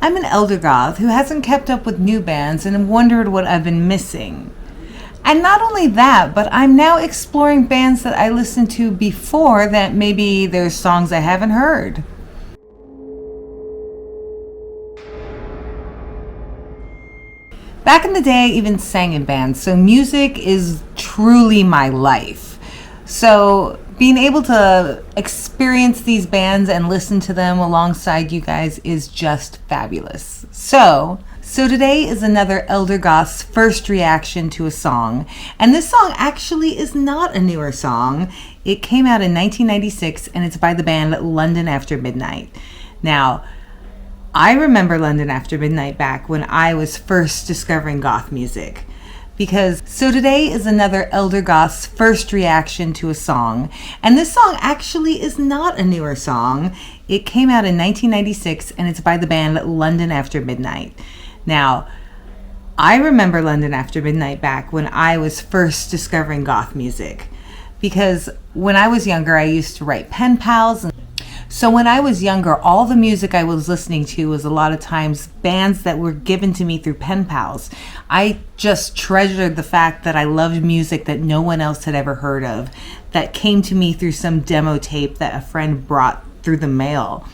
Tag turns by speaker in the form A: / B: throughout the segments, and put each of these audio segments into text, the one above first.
A: I'm an elder goth who hasn't kept up with new bands and wondered what I've been missing. And not only that, but I'm now exploring bands that I listened to before that maybe there's songs I haven't heard. Back in the day, I even sang in bands, so music is truly my life. So being able to experience these bands and listen to them alongside you guys is just fabulous. So today is another Elder Goth's first reaction to a song. And this song actually is not a newer song. It came out in 1996 and it's by the band London After Midnight. Now, I remember London After Midnight back when I was first discovering goth music. So today is another Elder Goth's first reaction to a song. And this song actually is not a newer song. It came out in 1996 and it's by the band London After Midnight. Now, I remember London After Midnight back when I was first discovering goth music. Because when I was younger, I used to write pen pals. So when I was younger, all the music I was listening to was a lot of times bands that were given to me through pen pals. I just treasured the fact that I loved music that no one else had ever heard of, that came to me through some demo tape that a friend brought through the mail.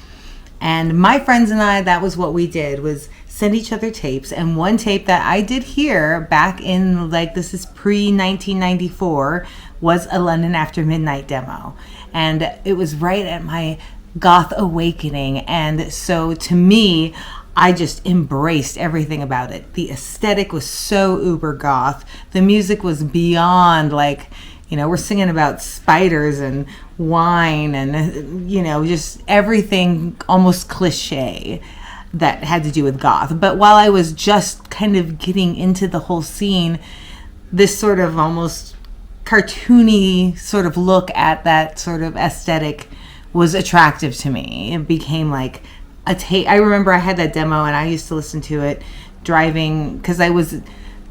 A: And my friends and I, that was what we did, was send each other tapes. And one tape that I did hear back in, like, this is pre-1994, was a London After Midnight demo. And it was right at my goth awakening, and so to me, I just embraced everything about it. The aesthetic was so uber goth. The music was beyond, like, we're singing about spiders and wine and, just everything almost cliche that had to do with goth. But while I was just kind of getting into the whole scene, this sort of almost cartoony sort of look at that sort of aesthetic was attractive to me. It became like a tape. I remember I had that demo and I used to listen to it driving, because I was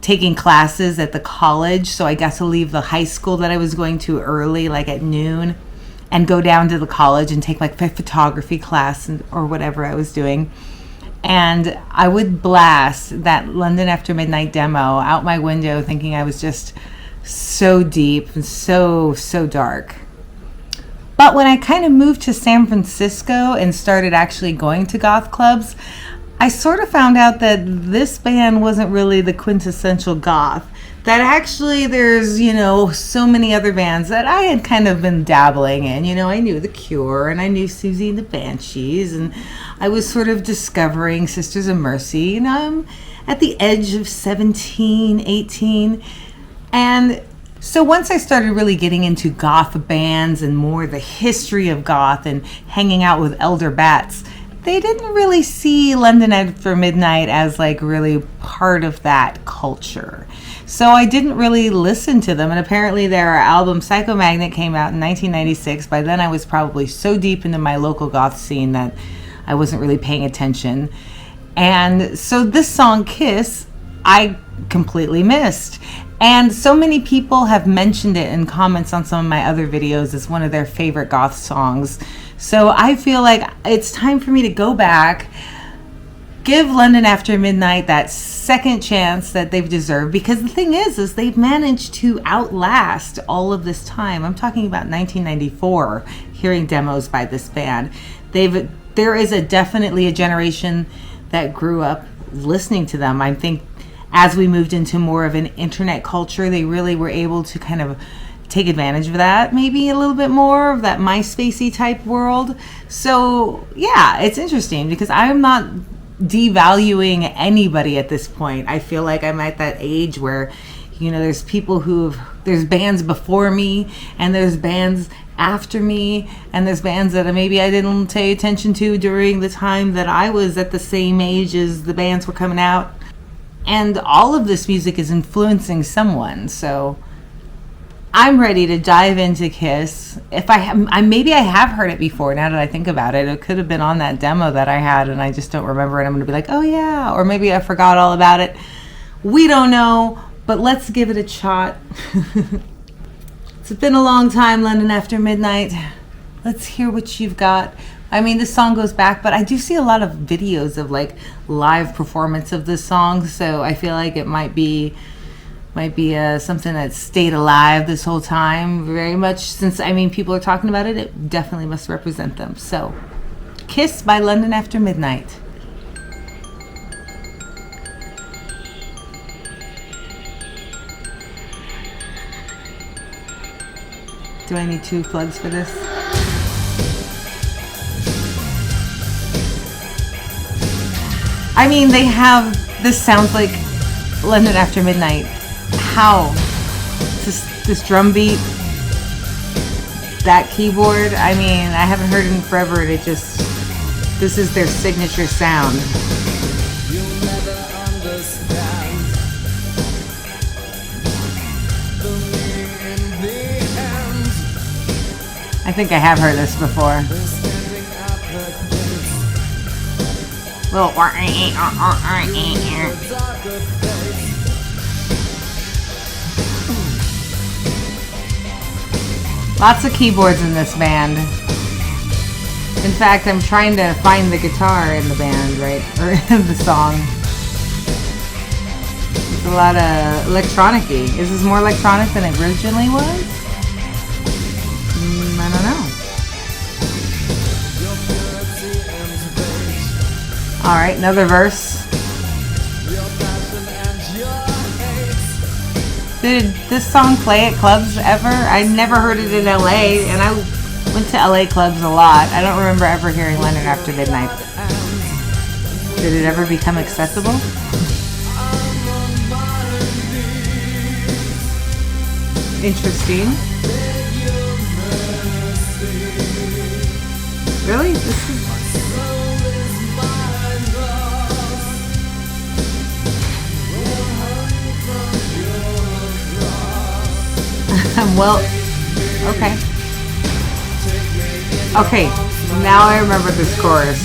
A: taking classes at the college, so I got to leave the high school that I was going to early, like at noon, and go down to the college and take like photography class or whatever I was doing. And I would blast that London After Midnight demo out my window, thinking I was just so deep and so dark. But when I kind of moved to San Francisco and started actually going to goth clubs, I sort of found out that this band wasn't really the quintessential goth. That actually there's, so many other bands that I had kind of been dabbling in. I knew The Cure and I knew Susie and the Banshees, and I was sort of discovering Sisters of Mercy. I'm at the edge of 17, 18, and so once I started really getting into goth bands and more the history of goth and hanging out with elder bats, they didn't really see London After Midnight as like really part of that culture. So I didn't really listen to them, and apparently their album Psychomagnet came out in 1996. By then I was probably so deep into my local goth scene that I wasn't really paying attention. And so this song, Kiss, I completely missed. And so many people have mentioned it in comments on some of my other videos as one of their favorite goth songs. So I feel like it's time for me to go back, give London After Midnight that second chance that they've deserved, because the thing is they've managed to outlast all of this time. I'm talking about 1994, hearing demos by this band. There is definitely a generation that grew up listening to them. I think as we moved into more of an internet culture, they really were able to kind of take advantage of that, maybe a little bit more of that MySpacey type world. So yeah, it's interesting because I'm not devaluing anybody at this point. I feel like I'm at that age where, there's people there's bands before me and there's bands after me, and there's bands that maybe I didn't pay attention to during the time that I was at the same age as the bands were coming out. And all of this music is influencing someone. So I'm ready to dive into Kiss. Maybe I have heard it before. Now that I think about it, it could have been on that demo that I had and I just don't remember it. I'm going to be like, oh yeah, or maybe I forgot all about it. We don't know, but let's give it a shot. It's been a long time, London After Midnight. Let's hear what you've got I mean, this song goes back, but I do see a lot of videos of like live performance of this song, so I feel like it might be something that stayed alive this whole time. Very much, since I mean people are talking about it, it definitely must represent them. So, "Kiss" by London After Midnight. Do I need 2 plugs for this? I mean, they have, this sounds like London After Midnight. How? This drum beat, that keyboard, I mean, I haven't heard it in forever, and it just, this is their signature sound. You'll never understand the meaning in the end. I think I have heard this before. Little lots of keyboards in this band. In fact, I'm trying to find the guitar in the band, right? Or in the song. It's a lot of electronic-y. Is this more electronic than it originally was? I don't know. Alright, another verse. Did this song play at clubs ever? I never heard it in LA, and I went to LA clubs a lot. I don't remember ever hearing London After Midnight. Did it ever become accessible? Interesting. Really? This is... well, okay. Okay, now I remember this chorus.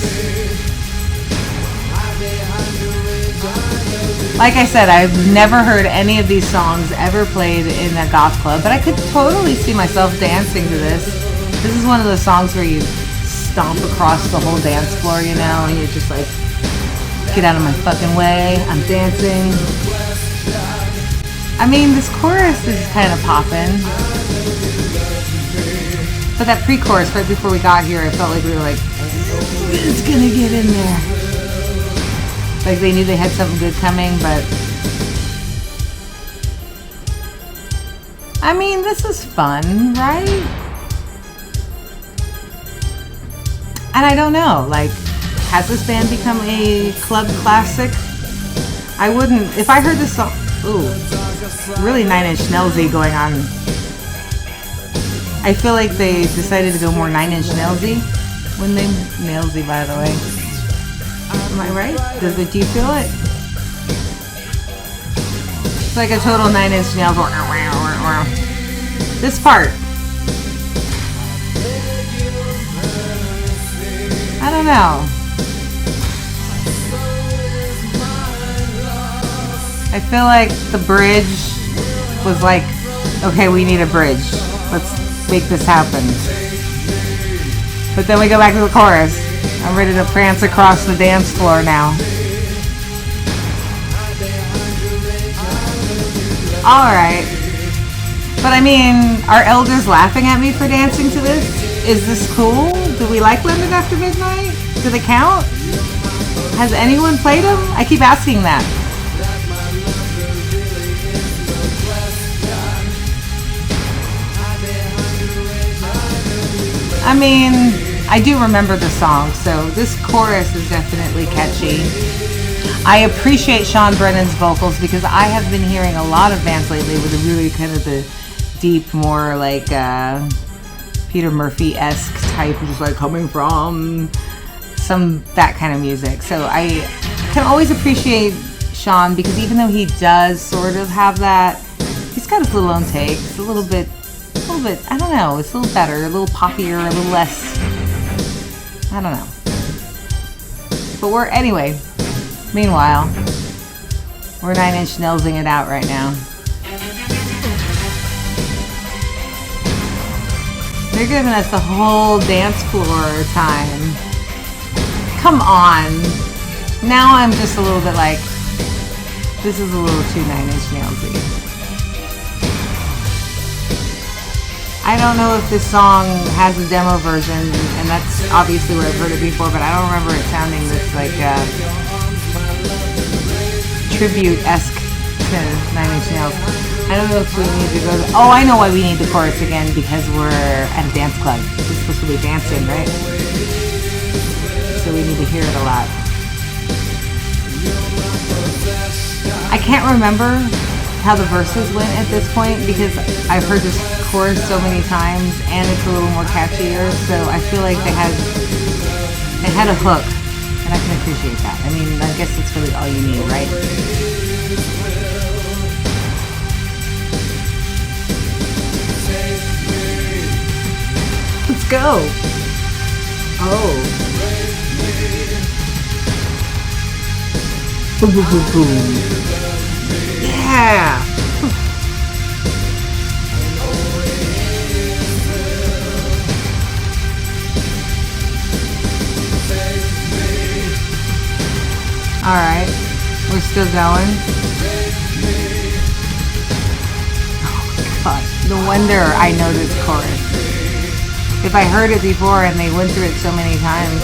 A: Like I said, I've never heard any of these songs ever played in a goth club, but I could totally see myself dancing to this. This is one of those songs where you stomp across the whole dance floor, you know, and you're just like, get out of my fucking way, I'm dancing. I mean, this chorus is kind of poppin'. But that pre-chorus right before we got here, I felt like we were like, it's gonna get in there. Like they knew they had something good coming, but... I mean, this is fun, right? And I don't know, like, has this band become a club classic? I wouldn't, if I heard this song, ooh, really 9 Inch Nailsy going on. I feel like they decided to go more 9 Inch Nailsy when they, Nailsy by the way. Am I right? Do you feel it? It's like a total 9 Inch Nails. This part. I don't know. I feel like the bridge was like, okay, we need a bridge. Let's make this happen. But then we go back to the chorus. I'm ready to prance across the dance floor now. Alright. But I mean, are elders laughing at me for dancing to this? Is this cool? Do we like London After Midnight? Do they count? Has anyone played them? I keep asking that. I mean, I do remember the song, so this chorus is definitely catchy. I appreciate Sean Brennan's vocals because I have been hearing a lot of bands lately with a really kind of the deep, more like Peter Murphy-esque type, just like coming from that kind of music. So I can always appreciate Sean because even though he does sort of have that, he's got his little own take. It's a little bit, I don't know, it's a little better, a little poppier, a little less, I don't know. But anyway, meanwhile, we're 9 Inch Nailsing it out right now. You're giving us the whole dance floor time. Come on. Now I'm just a little bit like, this is a little too 9 Inch Nailsy. I don't know if this song has a demo version, and that's obviously where I've heard it before, but I don't remember it sounding this like tribute-esque to 9 Inch Nails. I don't know if we need to go to, oh, I know why we need the chorus again, because we're at a dance club. We're supposed to be dancing, right? So we need to hear it a lot. I can't remember how the verses went at this point because I've heard this chorus so many times and it's a little more catchier, so I feel like they had a hook, and I can appreciate that. I mean, I guess that's really all you need, right? Let's go. Oh. Boom, boom, boom, boom. Yeah. All right, we're still going. Oh my God, no wonder I know this chorus. If I heard it before and they went through it so many times.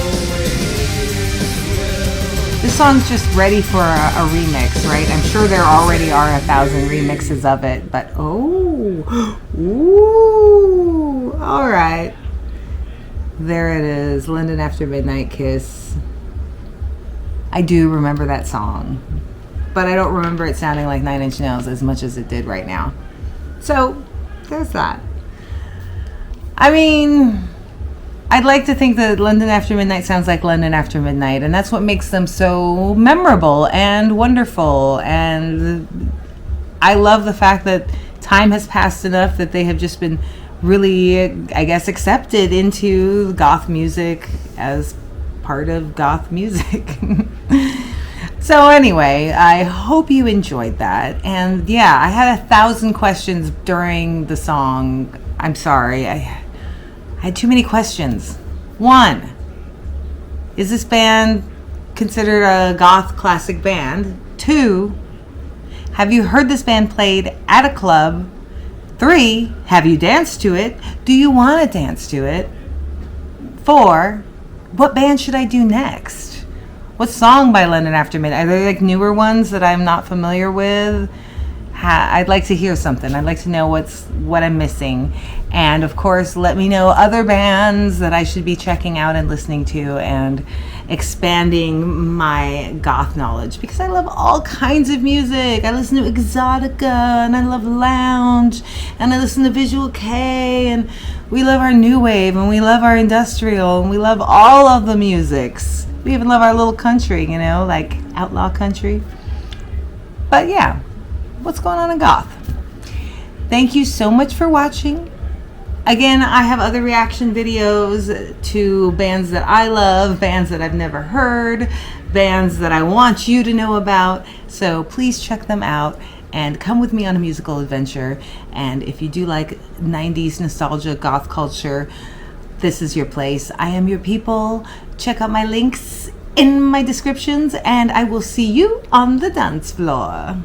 A: This song's just ready for a remix, right? I'm sure there already are 1,000 remixes of it, but oh, ooh, all right. There it is, London After Midnight Kiss. I do remember that song, but I don't remember it sounding like 9 Inch Nails as much as it did right now. So, there's that. I mean, I'd like to think that London After Midnight sounds like London After Midnight, and that's what makes them so memorable and wonderful. And I love the fact that time has passed enough that they have just been really, I guess, accepted into goth music as part of goth music. So anyway, I hope you enjoyed that. And yeah, I had 1,000 questions during the song. I'm sorry. I had too many questions. 1, is this band considered a goth classic band? 2, have you heard this band played at a club? 3, have you danced to it? Do you want to dance to it? 4, what band should I do next? What song by London After Midnight? Are there like newer ones that I'm not familiar with? I'd like to hear something. I'd like to know what I'm missing. And of course, let me know other bands that I should be checking out and listening to and expanding my goth knowledge, because I love all kinds of music. I listen to Exotica and I love lounge and I listen to Visual K, and we love our new wave and we love our industrial and we love all of the musics. We even love our little country, you know, like outlaw country. But yeah, what's going on in goth? Thank you so much for watching. Again, I have other reaction videos to bands that I love, bands that I've never heard, bands that I want you to know about. So please check them out and come with me on a musical adventure. And if you do like 90s nostalgia, goth culture, this is your place. I am your people. Check out my links in my descriptions and I will see you on the dance floor.